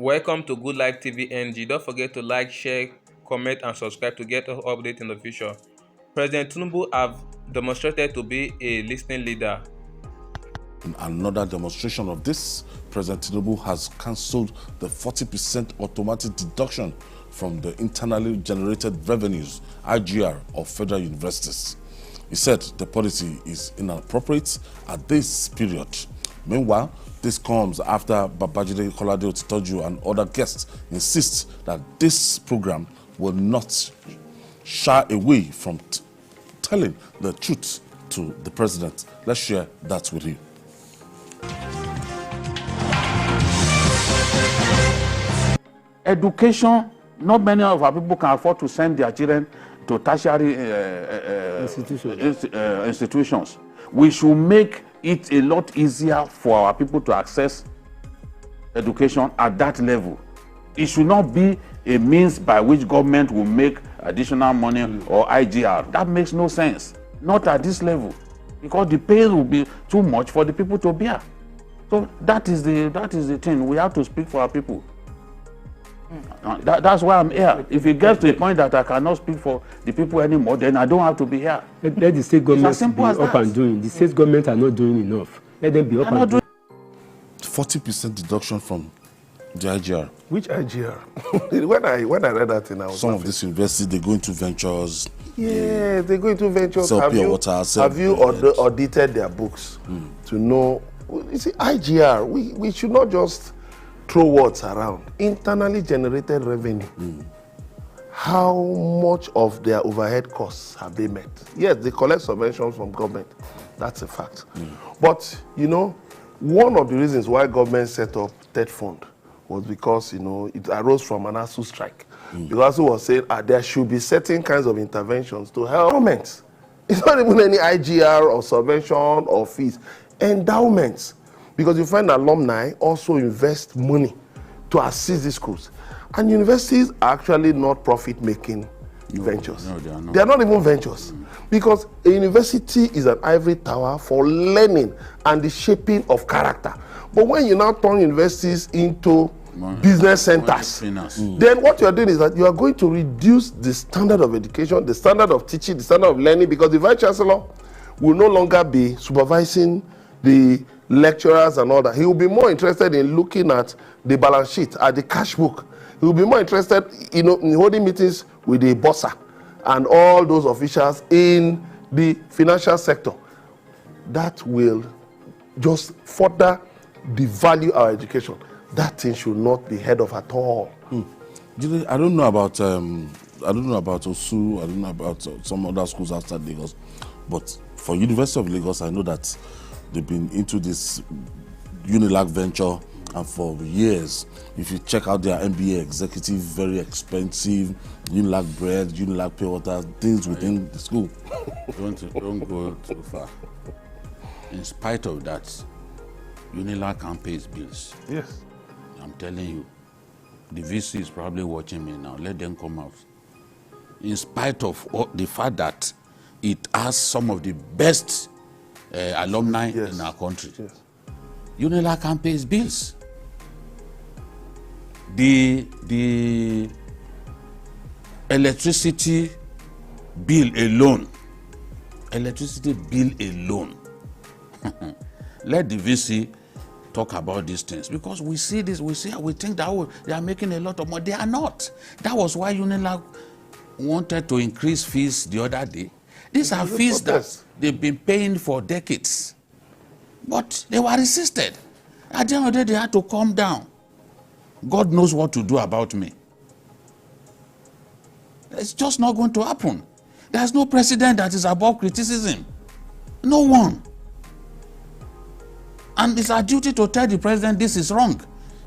Welcome to Good Life TV NG. Don't forget to like, share, comment, and subscribe to get updates in the future. President Tinubu have demonstrated to be a listening leader. In another demonstration of this, President Tinubu has cancelled the 40% automatic deduction from the internally generated revenues, IGR, of federal universities. He said the policy is inappropriate at this period. Meanwhile, this comes after Babajide Kolade Otitoju and other guests insist that this program will not shy away from telling the truth to the president. Let's share that with you. Education, not many of our people can afford to send their children to tertiary institutions. We should make it a lot easier for our people to access education at that level. It should not be a means by which government will make additional money or IGR. That makes no sense. Not at this level, because the pay will be too much for the people to bear. So that is the thing. We have to speak for our people. That's why I'm here. If it gets to a point that I cannot speak for the people anymore, then I don't have to be here. Let the state government be up and doing. The state government are not doing enough. Let them be up and doing. 40% deduction from the IGR. Which IGR? when I read that thing, I was Some of these universities, they go into ventures. Yeah, they go into ventures. Sell pure water, have you audited their books to know? You see, IGR, we should not just throw words around. Internally generated revenue. How much of their overhead costs have they met? Yes, they collect subventions from government. That's a fact. But, you know, one of the reasons why government set up TED Fund was because, you know, it arose from an ASU strike. Because ASU was saying there should be certain kinds of interventions to help governments. It's not even any IGR or subvention or fees. Endowments. Because you find alumni also invest money to assist these schools. And universities are actually not profit-making ventures. No, they are not. They are not even ventures. Because a university is an ivory tower for learning and the shaping of character. But when you now turn universities into business centers, then what you are doing is that you are going to reduce the standard of education, the standard of teaching, the standard of learning, because the vice chancellor will no longer be supervising the lecturers and all that. He will be more interested in looking at the balance sheet, at the cash book. He will be more interested, you know, in holding meetings with the bossa and all those officials in the financial sector. That will just further devalue our education. That thing should not be heard of at all. I don't know about OSU. I don't know about some other schools outside Lagos, but for University of Lagos, I know that they've been into this Unilag venture, and for years, if you check out their MBA executive, very expensive, Unilag bread, Unilag pure water, things within the school. Don't go too far. In spite of that, Unilag can pay its bills. Yes. I'm telling you, the VC is probably watching me now. Let them come out. In spite of the fact that it has some of the best alumni in our country. Yes. Unilag can pay its bills. The electricity bill alone, let the VC talk about these things, because we see this, we think that they are making a lot of money. They are not. That was why Unilag wanted to increase fees the other day. These are fees that they've been paying for decades, but they were resisted. At the end of the day, they had to calm down. God knows what to do about me. It's just not going to happen. There's no president that is above criticism. No one. And it's our duty to tell the president this is wrong.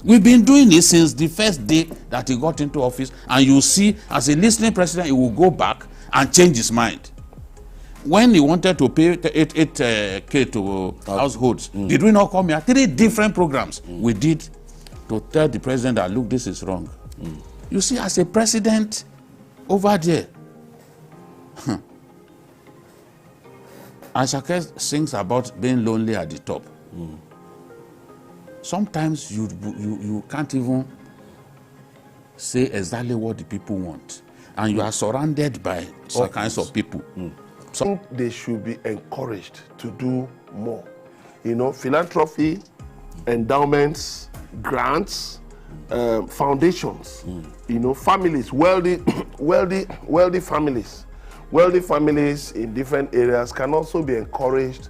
We've been doing it since the first day that he got into office, and you see, as a listening president, he will go back and change his mind. When he wanted to pay 8K to households, did we not come here? 3 different programs we did to tell the president that, look, this is wrong. You see, as a president over there, Ashake sings about being lonely at the top. Sometimes you can't even say exactly what the people want, and you are surrounded by all kinds of people. I think they should be encouraged to do more. Philanthropy, endowments, grants, foundations, families, wealthy families in different areas can also be encouraged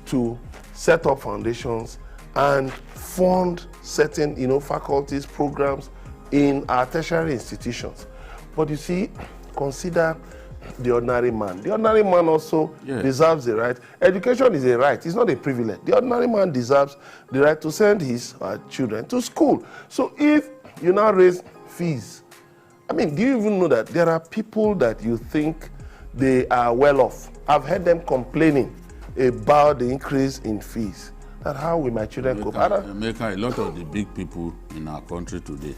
to set up foundations and fund certain, faculties, programs in our tertiary institutions. But you see, consider the ordinary man. The ordinary man also deserves the right. Education is a right. It's not a privilege. The ordinary man deserves the right to send his children to school. So if you now raise fees, do you even know that there are people that you think they are well off? I've heard them complaining about the increase in fees. That how will my children cope? A lot of the big people in our country today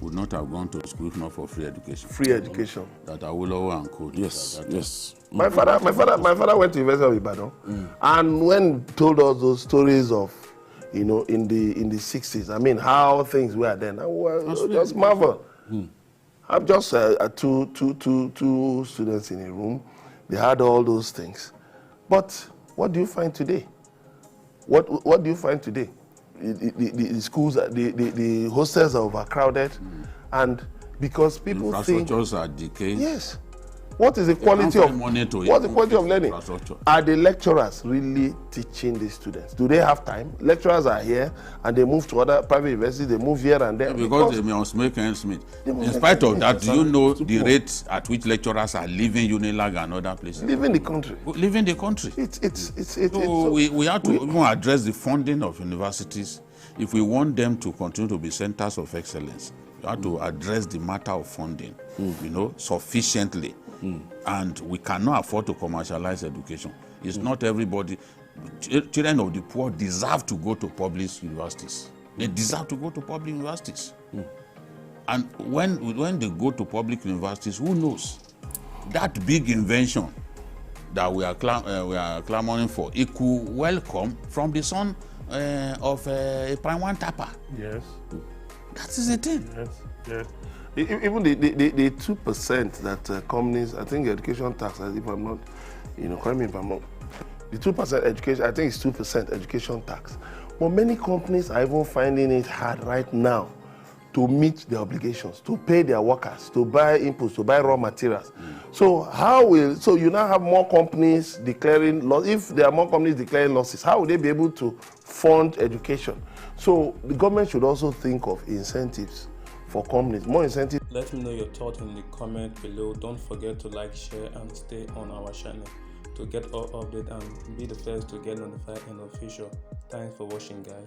would not have gone to school if not for free education. Free education. That Awolowo and Co. Yes. My father went to University of Ibadan, and when told us those stories of, in the 60s, how things were then, I just marvel. I'm just two students in a room. They had all those things, but what do you find today? What do you find today? The schools, the hostels are overcrowded, and because people think infrastructures are decaying. Yes. What is the quality of learning? Are the lecturers really teaching the students? Do they have time? Lecturers are here and they move to other private universities. They move here and there because they must make ends meet. In spite of that, do you know the rate at which lecturers are leaving Unilag and other places? Leaving the country. Leaving the country. We have to even address the funding of universities if we want them to continue to be centers of excellence. You have to address the matter of funding, sufficiently. And we cannot afford to commercialize education. It's not everybody. Children of the poor deserve to go to public universities. They deserve to go to public universities. And when they go to public universities, who knows? That big invention that we are clamoring for, it could well come from the son of a prime one tapper. Yes. That is the thing. Yes. Even the 2% that companies, I think education tax, if I'm not, correct me if I'm wrong, the 2% education, I think it's 2% education tax. But many companies are even finding it hard right now to meet their obligations, to pay their workers, to buy inputs, to buy raw materials. So you now have more companies declaring loss. If there are more companies declaring losses, how will they be able to fund education? So the government should also think of incentives for companies, more incentives. Let me know your thoughts in the comment below. Don't forget to like, share, and stay on our channel to get all updates and be the first to get notified and official. Thanks for watching, guys.